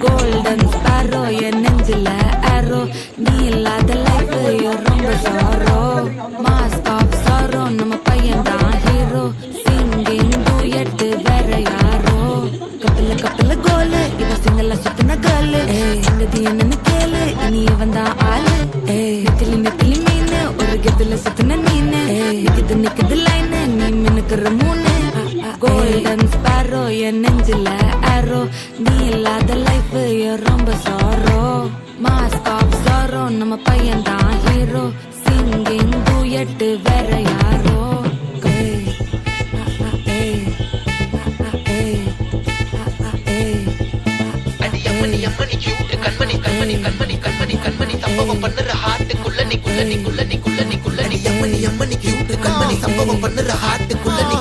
golden sparrow என் நெஞ்சில ஆரோ நீ இல்லாத லைஃப் ரொம்ப சாரோ மாஸ்க் ஆஃப் சாரோ நம்ம பையன் தான் ஹீரோ சிங்கிங் டூயட் வேற யாரோ கப்பல கோலு இவ சிங்கல்ல சுத்தின கேர்ளு சங்கதி என்னன்னு கேளு இனி இவன் தான் ஆளு நெத்திலி மீனு ஒரு கெத்துல சுத்தின நீனு நிக்குது லைனு நீ மினுக்குற மூணு கோல்டன் ஸ்பாரோ என் நெஞ்சில ஆரோ நீ இல்லாத லைஃப் ரொம்ப சாரோ மாஸ்க் ஆஃப் சாரோ நம்ம பையன் தான் ஹீரோ சிங்கிங் டூயட் வேற யாரோ சம்பவம் பண்ணுற ஹார்ட்டுக்குள்ள நீ சம்பவம் பண்ணுற ஹார்ட்டுக்குள்ள நீ